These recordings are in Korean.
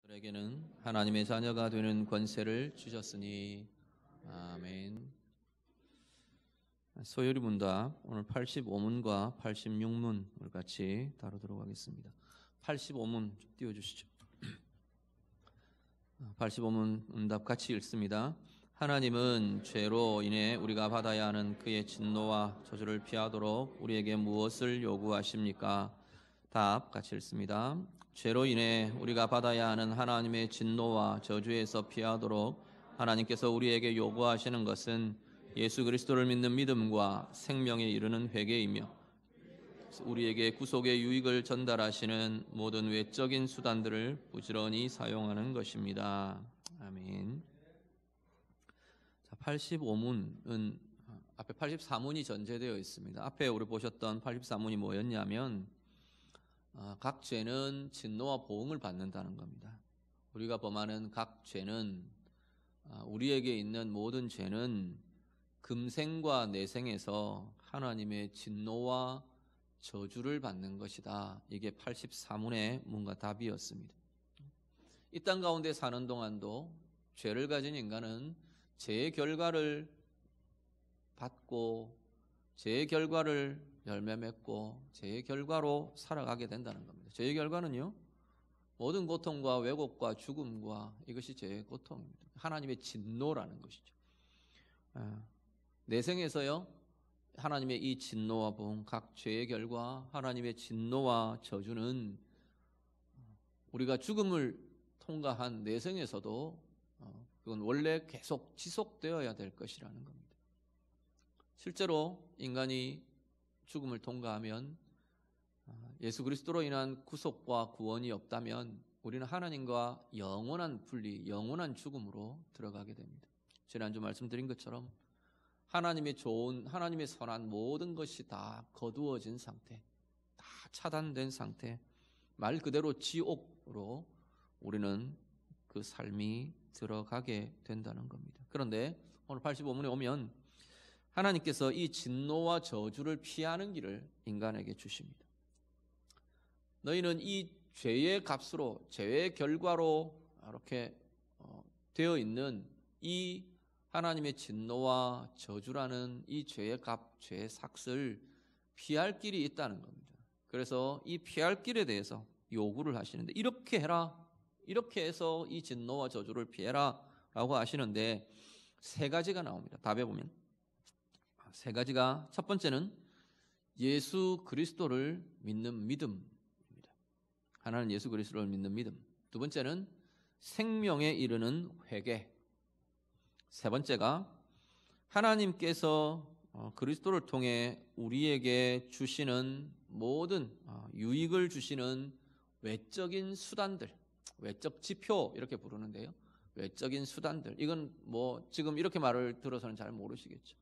저에게는 하나님의 자녀가 되는 권세를 주셨으니 아멘. 소요리 문답 오늘 85문과 86문을 같이 다루도록 하겠습니다. 85문 좀 띄워주시죠. 85문 문답 같이 읽습니다. 하나님은 죄로 인해 우리가 받아야 하는 그의 진노와 저주를 피하도록 우리에게 무엇을 요구하십니까? 답 같이 읽습니다. 죄로 인해 우리가 받아야 하는 하나님의 진노와 저주에서 피하도록 하나님께서 우리에게 요구하시는 것은 예수 그리스도를 믿는 믿음과 생명에 이르는 회개이며 우리에게 구속의 유익을 전달하시는 모든 외적인 수단들을 부지런히 사용하는 것입니다. 아멘. 자, 85문은 앞에 84문이 전제되어 있습니다. 앞에 우리 보셨던 84문이 뭐였냐면 각 죄는 진노와 보응을 받는다는 겁니다. 우리가 범하는 각 죄는 우리에게 있는 모든 죄는 금생과 내생에서 하나님의 진노와 저주를 받는 것이다. 이게 84문의 문과 답이었습니다. 이 땅 가운데 사는 동안도 죄를 가진 인간은 죄의 결과를 받고 죄의 결과를 열매 맺고 죄의 결과로 살아가게 된다는 겁니다. 죄의 결과는요, 모든 고통과 왜곡과 죽음과 이것이 죄의 고통입니다. 하나님의 진노라는 것이죠. 내생에서요, 하나님의 이 진노와 보응, 각 죄의 결과, 하나님의 진노와 저주는 우리가 죽음을 통과한 내생에서도 그건 원래 계속 지속되어야 될 것이라는 겁니다. 실제로 인간이 죽음을 통과하면 예수 그리스도로 인한 구속과 구원이 없다면 우리는 하나님과 영원한 분리, 영원한 죽음으로 들어가게 됩니다. 지난주 말씀드린 것처럼 하나님의 좋은, 하나님의 선한 모든 것이 다 거두어진 상태, 다 차단된 상태, 말 그대로 지옥으로 우리는 그 삶이 들어가게 된다는 겁니다. 그런데 오늘 85문에 오면 하나님께서 이 진노와 저주를 피하는 길을 인간에게 주십니다. 너희는 이 죄의 값으로, 죄의 결과로 이렇게 되어 있는 이 하나님의 진노와 저주라는 이 죄의 값, 죄의 삭을 피할 길이 있다는 겁니다. 그래서 이 피할 길에 대해서 요구를 하시는데 이렇게 해라, 이렇게 해서 이 진노와 저주를 피해라 라고 하시는데 세 가지가 나옵니다. 답에 보면 세 가지가, 첫 번째는 예수 그리스도를 믿는 믿음입니다. 하나는 예수 그리스도를 믿는 믿음. 두 번째는 생명에 이르는 회개. 세 번째가 하나님께서 그리스도를 통해 우리에게 주시는 모든 유익을 주시는 외적인 수단들, 외적 지표 이렇게 부르는데요. 외적인 수단들. 이건 뭐 지금 이렇게 말을 들어서는 잘 모르시겠죠.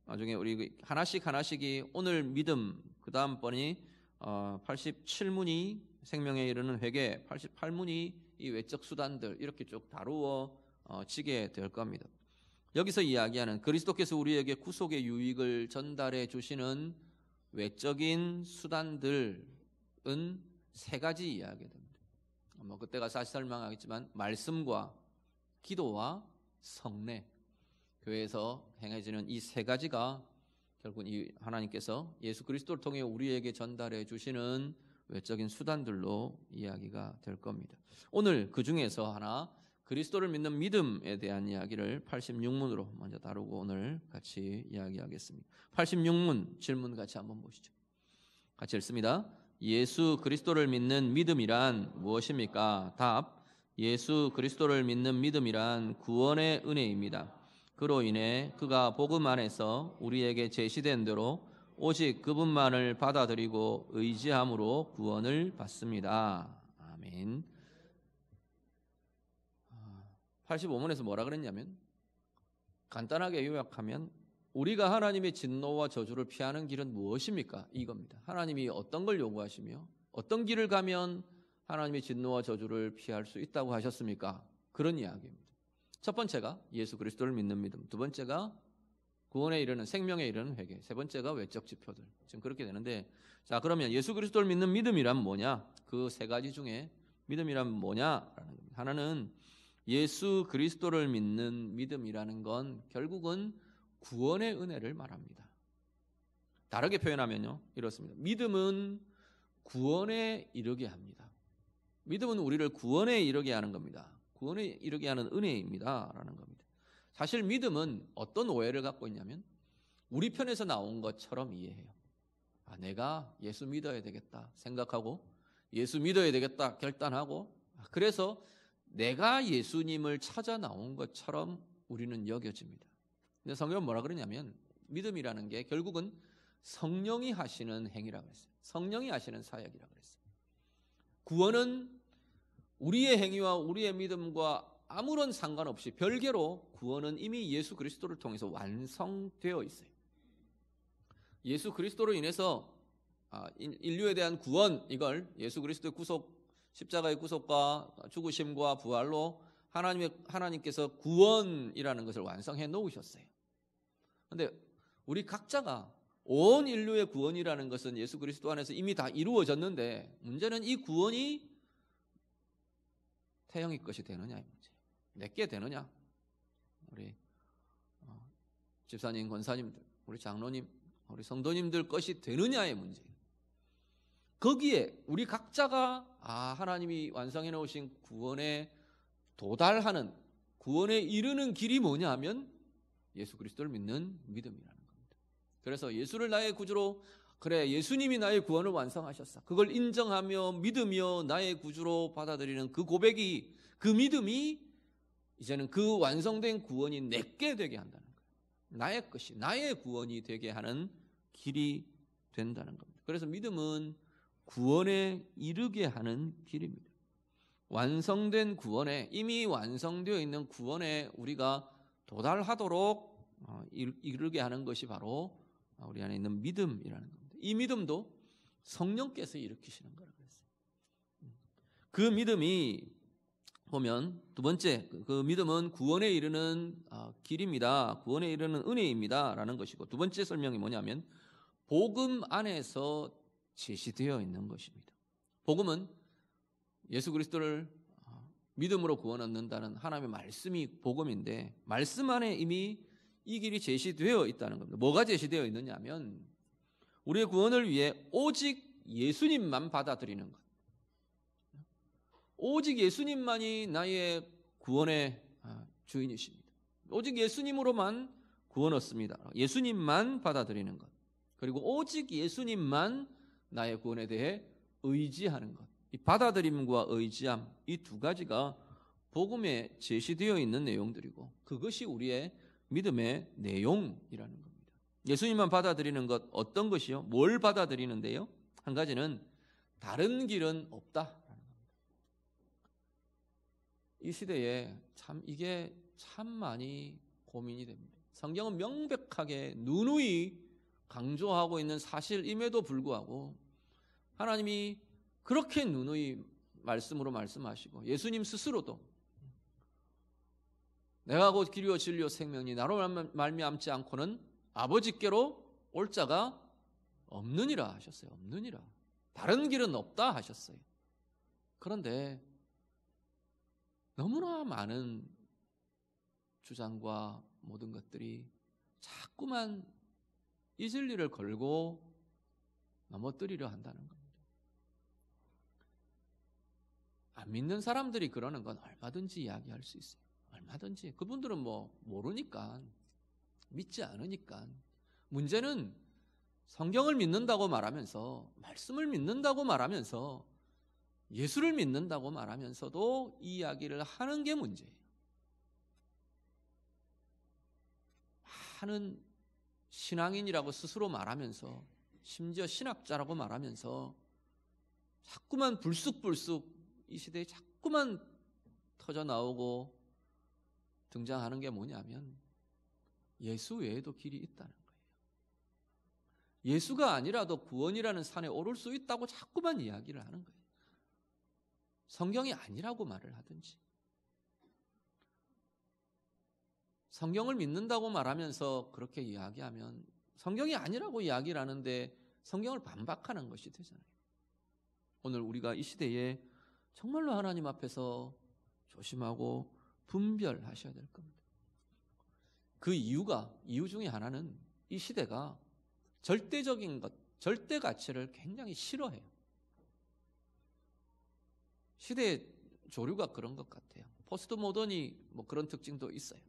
나중에 우리 하나씩이 오늘 믿음, 그 다음 번이 87문이 생명에 이르는 회개, 88문이 이 외적 수단들 이렇게 쭉 다루어지게 될 겁니다. 여기서 이야기하는 그리스도께서 우리에게 구속의 유익을 전달해 주시는 외적인 수단들은 세 가지 이야기됩니다. 뭐 그때가 다시 설명하겠지만 말씀과 기도와 성례, 교회에서 행해지는 이 세 가지가 결국 이 하나님께서 예수 그리스도를 통해 우리에게 전달해 주시는 외적인 수단들로 이야기가 될 겁니다. 오늘 그 중에서 하나, 그리스도를 믿는 믿음에 대한 이야기를 86문으로 먼저 다루고 오늘 같이 이야기하겠습니다. 86문 질문 같이 한번 보시죠. 같이 읽습니다. 예수 그리스도를 믿는 믿음이란 무엇입니까? 답, 예수 그리스도를 믿는 믿음이란 구원의 은혜입니다. 그로 인해 그가 복음 안에서 우리에게 제시된 대로 오직 그분만을 받아들이고 의지함으로 구원을 받습니다. 아멘. 85문에서 뭐라 그랬냐면 간단하게 요약하면 우리가 하나님의 진노와 저주를 피하는 길은 무엇입니까? 이겁니다. 하나님이 어떤 걸 요구하시며 어떤 길을 가면 하나님의 진노와 저주를 피할 수 있다고 하셨습니까? 그런 이야기입니다. 첫 번째가 예수 그리스도를 믿는 믿음, 두 번째가 구원에 이르는, 생명에 이르는 회개, 세 번째가 외적 지표들. 지금 그렇게 되는데, 자, 그러면 예수 그리스도를 믿는 믿음이란 뭐냐? 그 세 가지 중에 믿음이란 뭐냐라는 겁니다. 하나는 예수 그리스도를 믿는 믿음이라는 건 결국은 구원의 은혜를 말합니다. 다르게 표현하면요, 이렇습니다. 믿음은 구원에 이르게 합니다. 믿음은 우리를 구원에 이르게 하는 겁니다. 구원에 이르게 하는 은혜입니다 라는 겁니다. 사실 믿음은 어떤 오해를 갖고 있냐면 우리 편에서 나온 것처럼 이해해요. 내가 예수 믿어야 되겠다 생각하고 예수 믿어야 되겠다 결단하고, 그래서 내가 예수님을 찾아 나온 것처럼 우리는 여겨집니다. 근데 성경은 뭐라 그러냐면 믿음이라는 게 결국은 성령이 하시는 행위라고 했어요. 성령이 하시는 사역이라고 그랬어요. 구원은 우리의 행위와 우리의 믿음과 아무런 상관없이 별개로 구원은 이미 예수 그리스도를 통해서 완성되어 있어요. 예수 그리스도로 인해서 인류에 대한 구원, 이걸 예수 그리스도의 구속, 십자가의 구속과 죽으심과 부활로 하나님께서 구원이라는 것을 완성해 놓으셨어요. 그런데 우리 각자가 온 인류의 구원이라는 것은 예수 그리스도 안에서 이미 다 이루어졌는데, 문제는 이 구원이 태영이 것이 되느냐의 문제, 내게 되느냐, 우리 집사님, 권사님들, 우리 장로님, 우리 성도님들 것이 되느냐의 문제. 거기에 우리 각자가 하나님이 완성해 놓으신 구원에 도달하는, 구원에 이르는 길이 뭐냐 하면 예수 그리스도를 믿는 믿음이라는 겁니다. 그래서 예수를 나의 구주로, 그래 예수님이 나의 구원을 완성하셨어, 그걸 인정하며 믿으며 나의 구주로 받아들이는 그 고백이, 그 믿음이 이제는 그 완성된 구원이 내게 되게 한다는 거예요. 나의 것이, 나의 구원이 되게 하는 길이 된다는 겁니다. 그래서 믿음은 구원에 이르게 하는 길입니다. 완성된 구원에, 이미 완성되어 있는 구원에 우리가 도달하도록 이르게 하는 것이 바로 우리 안에 있는 믿음이라는 겁니다. 이 믿음도 성령께서 일으키시는 거라고 했어요. 그 믿음이 보면 두 번째, 그 믿음은 구원에 이르는 길입니다. 구원에 이르는 은혜입니다 라는 것이고, 두 번째 설명이 뭐냐면 복음 안에서 제시되어 있는 것입니다. 복음은 예수 그리스도를 믿음으로 구원 얻는다는 하나님의 말씀이 복음인데, 말씀 안에 이미 이 길이 제시되어 있다는 겁니다. 뭐가 제시되어 있느냐 하면 우리의 구원을 위해 오직 예수님만 받아들이는 것, 오직 예수님만이 나의 구원의 주인이십니다. 오직 예수님으로만 구원 얻습니다. 예수님만 받아들이는 것, 그리고 오직 예수님만 나의 구원에 대해 의지하는 것, 이 받아들임과 의지함, 이 두 가지가 복음에 제시되어 있는 내용들이고, 그것이 우리의 믿음의 내용이라는 겁니다. 예수님만 받아들이는 것, 어떤 것이요? 뭘 받아들이는데요? 한 가지는 다른 길은 없다라는 겁니다. 이 시대에 이게 참 많이 고민이 됩니다. 성경은 명백하게 누누이 강조하고 있는 사실임에도 불구하고 하나님이 그렇게 누누이 말씀으로 말씀하시고, 예수님 스스로도 내가 곧 길이요 진리요 생명이 나로 말미암지 않고는 아버지께로 올 자가 없느니라 하셨어요. 없느니라, 다른 길은 없다 하셨어요. 그런데 너무나 많은 주장과 모든 것들이 자꾸만 이 진리를 걸고 넘어뜨리려 한다는 겁니다. 안 믿는 사람들이 그러는 건 얼마든지 이야기할 수 있어요. 얼마든지. 그분들은 모르니까, 믿지 않으니까. 문제는 성경을 믿는다고 말하면서, 말씀을 믿는다고 말하면서, 예수를 믿는다고 말하면서도 이 이야기를 하는 게 문제예요. 많은 신앙인이라고 스스로 말하면서, 심지어 신학자라고 말하면서 자꾸만 불쑥불쑥 이 시대에 자꾸만 터져 나오고 등장하는 게 뭐냐면 예수 외에도 길이 있다는 거예요. 예수가 아니라도 구원이라는 산에 오를 수 있다고 자꾸만 이야기를 하는 거예요. 성경이 아니라고 말을 하든지, 성경을 믿는다고 말하면서 그렇게 이야기하면 성경이 아니라고 이야기를 하는데 성경을 반박하는 것이 되잖아요. 오늘 우리가 이 시대에 정말로 하나님 앞에서 조심하고 분별하셔야 될 겁니다. 그 이유 중에 하나는 이 시대가 절대적인 것, 절대 가치를 굉장히 싫어해요. 시대의 조류가 그런 것 같아요. 포스트 모던이 뭐 그런 특징도 있어요.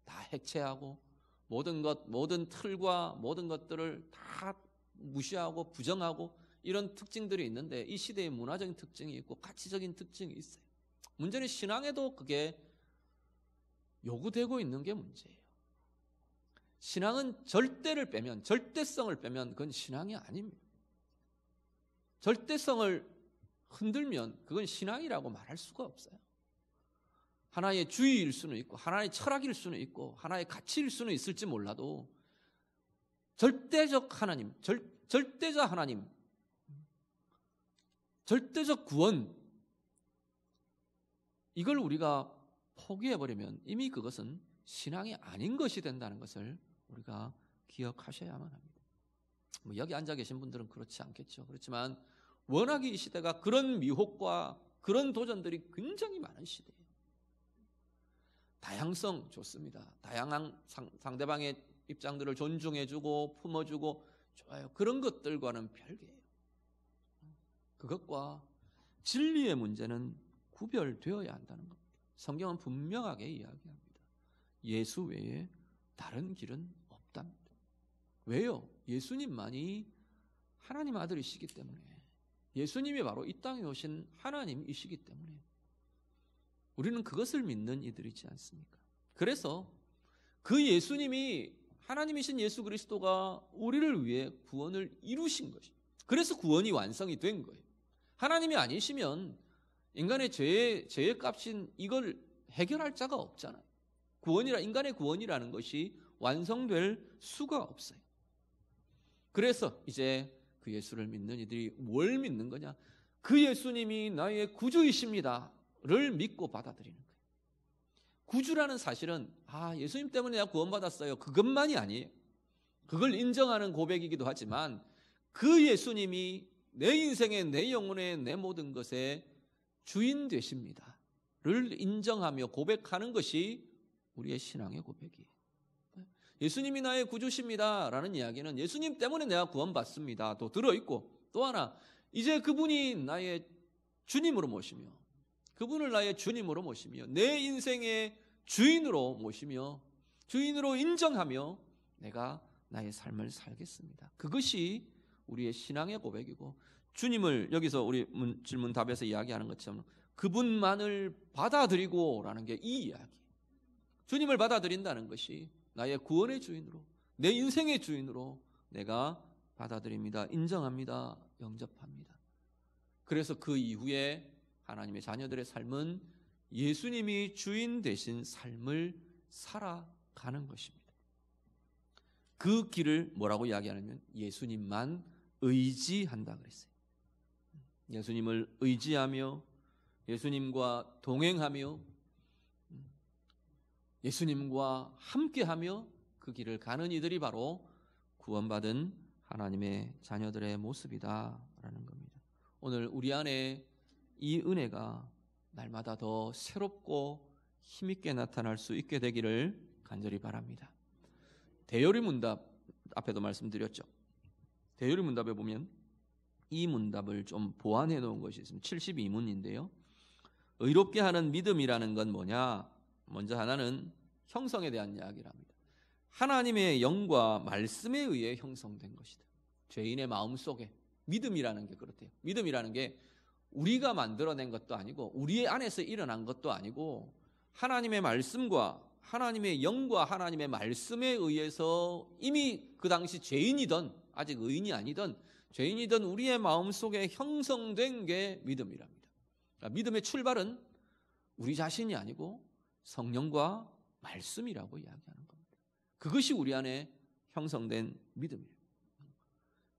다 해체하고 모든 틀과 모든 것들을 다 무시하고 부정하고 이런 특징들이 있는데 이 시대의 문화적인 특징이 있고 가치적인 특징이 있어요. 문제는 신앙에도 그게 요구되고 있는 게 문제예요. 신앙은 절대성을 빼면 그건 신앙이 아닙니다. 절대성을 흔들면 그건 신앙이라고 말할 수가 없어요. 하나의 주의일 수는 있고 하나의 철학일 수는 있고 하나의 가치일 수는 있을지 몰라도 절대적 하나님, 절대적 하나님, 절대적 구원, 이걸 우리가 포기해버리면 이미 그것은 신앙이 아닌 것이 된다는 것을 우리가 기억하셔야만 합니다. 뭐 여기 앉아 계신 분들은 그렇지 않겠죠. 그렇지만 워낙 이 시대가 그런 미혹과 그런 도전들이 굉장히 많은 시대예요. 다양성 좋습니다. 다양한 상대방의 입장들을 존중해주고 품어주고 좋아요. 그런 것들과는 별개예요. 그것과 진리의 문제는 구별되어야 한다는 겁니다. 성경은 분명하게 이야기합니다. 예수 외에 다른 길은 없답니다. 왜요? 예수님만이 하나님 아들이시기 때문에, 예수님이 바로 이 땅에 오신 하나님이시기 때문에 우리는 그것을 믿는 이들이지 않습니까? 그래서 그 예수님이, 하나님이신 예수 그리스도가 우리를 위해 구원을 이루신 것입니다. 그래서 구원이 완성이 된 거예요. 하나님이 아니시면 인간의 죄의 값인 이걸 해결할 자가 없잖아요. 인간의 구원이라는 것이 완성될 수가 없어요. 그래서 이제 그 예수를 믿는 이들이 뭘 믿는 거냐? 그 예수님이 나의 구주이십니다를 믿고 받아들이는 거예요. 구주라는 사실은 예수님 때문에 내가 구원받았어요, 그것만이 아니에요. 그걸 인정하는 고백이기도 하지만 그 예수님이 내 인생의, 내 영혼의, 내 모든 것의 주인 되십니다를 인정하며 고백하는 것이 우리의 신앙의 고백이에요. 예수님이 나의 구주십니다라는 이야기는 예수님 때문에 내가 구원받습니다 또 들어있고, 또 하나 이제 그분이 나의 주님으로 모시며, 그분을 나의 주님으로 모시며 내 인생의 주인으로 모시며 주인으로 인정하며 내가 나의 삶을 살겠습니다. 그것이 우리의 신앙의 고백이고, 주님을 여기서 우리 질문 답에서 이야기하는 것처럼 그분만을 받아들이고 라는 게 이 이야기. 주님을 받아들인다는 것이 나의 구원의 주인으로, 내 인생의 주인으로 내가 받아들입니다. 인정합니다. 영접합니다. 그래서 그 이후에 하나님의 자녀들의 삶은 예수님이 주인 되신 삶을 살아가는 것입니다. 그 길을 뭐라고 이야기하냐면 예수님만 의지한다 그랬어요. 예수님을 의지하며 예수님과 동행하며 예수님과 함께하며 그 길을 가는 이들이 바로 구원받은 하나님의 자녀들의 모습이다라는 겁니다. 오늘 우리 안에 이 은혜가 날마다 더 새롭고 힘있게 나타날 수 있게 되기를 간절히 바랍니다. 대요리 문답 앞에도 말씀드렸죠. 대요리 문답에 보면 이 문답을 좀 보완해 놓은 것이 있습니다. 72문인데요. 의롭게 하는 믿음이라는 건 뭐냐? 먼저 하나는 형성에 대한 이야기를 합니다. 하나님의 영과 말씀에 의해 형성된 것이다. 죄인의 마음속에 믿음이라는 게 그렇대요. 믿음이라는 게 우리가 만들어낸 것도 아니고 우리의 안에서 일어난 것도 아니고 하나님의 말씀과 하나님의 영과 하나님의 말씀에 의해서 이미 그 당시 죄인이든 아직 의인이 아니든 죄인이든 우리의 마음속에 형성된 게 믿음이랍니다. 그러니까 믿음의 출발은 우리 자신이 아니고 성령과 말씀이라고 이야기하는 겁니다. 그것이 우리 안에 형성된 믿음이에요.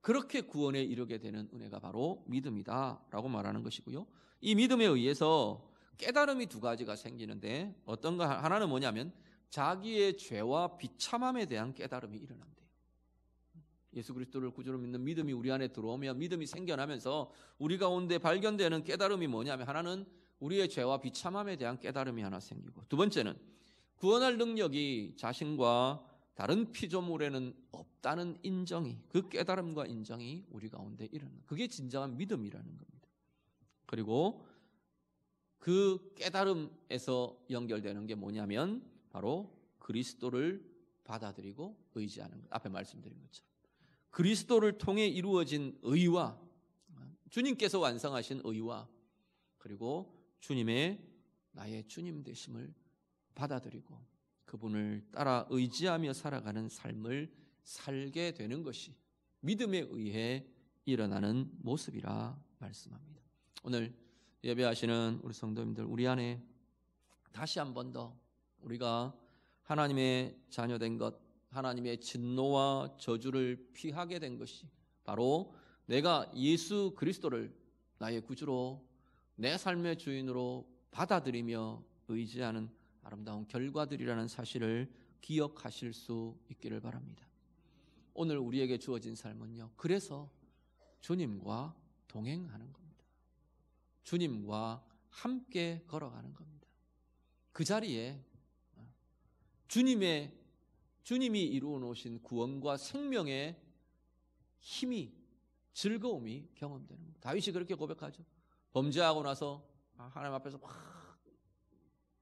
그렇게 구원에 이르게 되는 은혜가 바로 믿음이다라고 말하는 것이고요. 이 믿음에 의해서 깨달음이 두 가지가 생기는데 어떤가 하나는 뭐냐면 자기의 죄와 비참함에 대한 깨달음이 일어난대요. 예수 그리스도를 구주로 믿는 믿음이 우리 안에 들어오면 믿음이 생겨나면서 우리 가운데 발견되는 깨달음이 뭐냐면, 하나는 우리의 죄와 비참함에 대한 깨달음이 하나 생기고, 두 번째는 구원할 능력이 자신과 다른 피조물에는 없다는 인정이, 그 깨달음과 인정이 우리 가운데 일어나는, 그게 진정한 믿음이라는 겁니다. 그리고 그 깨달음에서 연결되는 게 뭐냐면 바로 그리스도를 받아들이고 의지하는 것. 앞에 말씀드린 것처럼 그리스도를 통해 이루어진 의와, 주님께서 완성하신 의와, 그리고 주님의 나의 주님 되심을 받아들이고 그분을 따라 의지하며 살아가는 삶을 살게 되는 것이 믿음에 의해 일어나는 모습이라 말씀합니다. 오늘 예배하시는 우리 성도님들, 우리 안에 다시 한 번 더 우리가 하나님의 자녀된 것, 하나님의 진노와 저주를 피하게 된 것이 바로 내가 예수 그리스도를 나의 구주로, 내 삶의 주인으로 받아들이며 의지하는 아름다운 결과들이라는 사실을 기억하실 수 있기를 바랍니다. 오늘 우리에게 주어진 삶은요, 그래서 주님과 동행하는 겁니다. 주님과 함께 걸어가는 겁니다. 그 자리에 주님이 이루어 놓으신 구원과 생명의 힘이, 즐거움이 경험되는 겁니다. 다윗이 그렇게 고백하죠. 범죄하고 나서 하나님 앞에서 막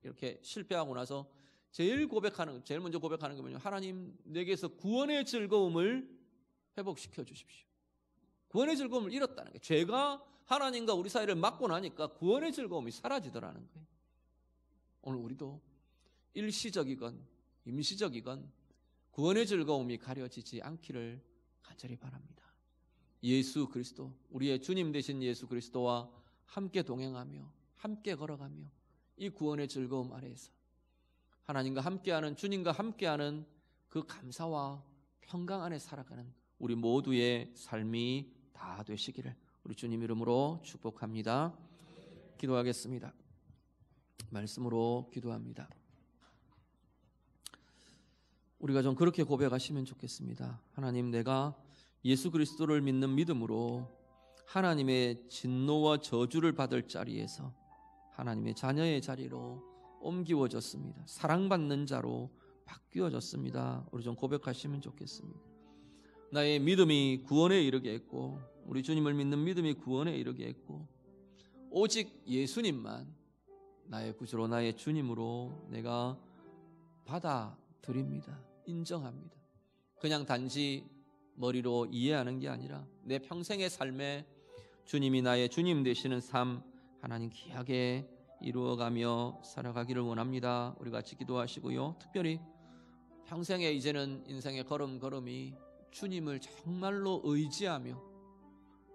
이렇게 실패하고 나서 제일 먼저 고백하는 게 뭐냐면, 하나님, 내게서 구원의 즐거움을 회복시켜 주십시오. 구원의 즐거움을 잃었다는 거예요. 죄가 하나님과 우리 사이를 막고 나니까 구원의 즐거움이 사라지더라는 거예요. 오늘 우리도 일시적이건 임시적이건 구원의 즐거움이 가려지지 않기를 간절히 바랍니다. 예수 그리스도, 우리의 주님 되신 예수 그리스도와 함께 동행하며 함께 걸어가며 이 구원의 즐거움 아래에서 하나님과 함께하는, 주님과 함께하는 그 감사와 평강 안에 살아가는 우리 모두의 삶이 다 되시기를 우리 주님 이름으로 축복합니다. 기도하겠습니다. 말씀으로 기도합니다. 우리가 좀 그렇게 고백하시면 좋겠습니다. 하나님, 내가 예수 그리스도를 믿는 믿음으로 하나님의 진노와 저주를 받을 자리에서 하나님의 자녀의 자리로 옮기워졌습니다. 사랑받는 자로 바뀌어졌습니다. 우리 좀 고백하시면 좋겠습니다. 나의 믿음이 구원에 이르게 했고, 우리 주님을 믿는 믿음이 구원에 이르게 했고, 오직 예수님만 나의 구주로, 나의 주님으로 내가 받아들입니다. 인정합니다. 그냥 단지 머리로 이해하는 게 아니라 내 평생의 삶에 주님이 나의 주님 되시는 삶 하나님 귀하게 이루어가며 살아가기를 원합니다. 우리 같이 기도하시고요. 특별히 평생에 이제는 인생의 걸음걸음이 주님을 정말로 의지하며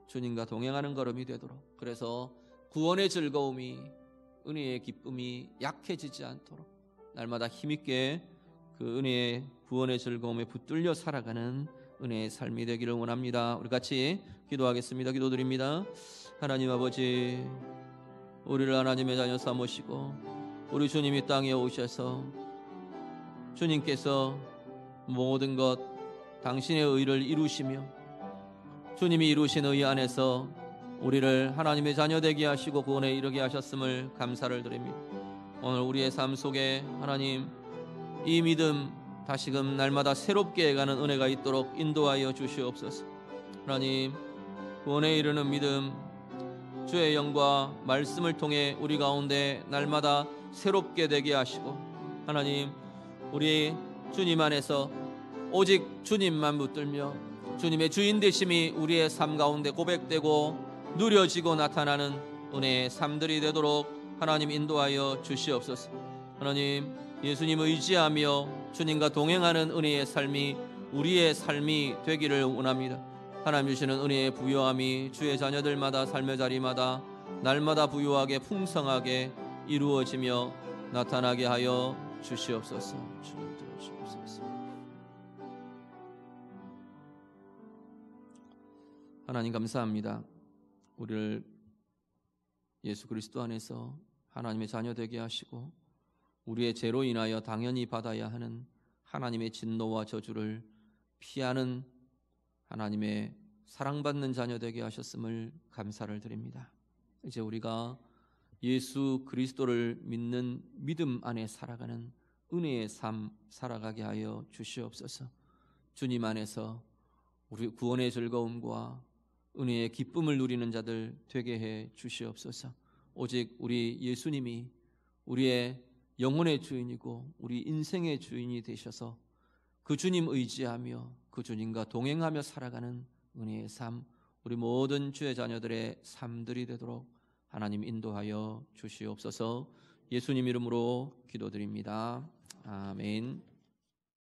주님과 동행하는 걸음이 되도록, 그래서 구원의 즐거움이, 은혜의 기쁨이 약해지지 않도록 날마다 힘있게 그 은혜의 구원의 즐거움에 붙들려 살아가는 은혜의 삶이 되기를 원합니다. 우리 같이 기도하겠습니다. 기도드립니다. 하나님 아버지, 우리를 하나님의 자녀 삼으시고 우리 주님이 땅에 오셔서 주님께서 모든 것 당신의 의를 이루시며 주님이 이루신 의 안에서 우리를 하나님의 자녀 되게 하시고 구원에 이르게 하셨음을 감사를 드립니다. 오늘 우리의 삶 속에 하나님, 이 믿음 다시금 날마다 새롭게 가는 은혜가 있도록 인도하여 주시옵소서. 하나님, 구원에 이르는 믿음, 주의 영과 말씀을 통해 우리 가운데 날마다 새롭게 되게 하시고, 하나님, 우리 주님 안에서 오직 주님만 붙들며 주님의 주인 되심이 우리의 삶 가운데 고백되고 누려지고 나타나는 은혜의 삶들이 되도록 하나님 인도하여 주시옵소서. 하나님, 예수님 의지하며 주님과 동행하는 은혜의 삶이 우리의 삶이 되기를 원합니다. 하나님 주시는 은혜의 부요함이 주의 자녀들마다 삶의 자리마다 날마다 부요하게 풍성하게 이루어지며 나타나게 하여 주시옵소서. 주님 들어주시옵소서. 하나님 감사합니다. 우리를 예수 그리스도 안에서 하나님의 자녀 되게 하시고 우리의 죄로 인하여 당연히 받아야 하는 하나님의 진노와 저주를 피하는 하나님의 사랑받는 자녀 되게 하셨음을 감사를 드립니다. 이제 우리가 예수 그리스도를 믿는 믿음 안에 살아가는 은혜의 삶 살아가게 하여 주시옵소서. 주님 안에서 우리 구원의 즐거움과 은혜의 기쁨을 누리는 자들 되게 해 주시옵소서. 오직 우리 예수님이 우리의 영혼의 주인이고 우리 인생의 주인이 되셔서 그 주님 의지하며 그 주님과 동행하며 살아가는 은혜의 삶, 우리 모든 주의 자녀들의 삶들이 되도록 하나님 인도하여 주시옵소서. 예수님 이름으로 기도드립니다. 아멘.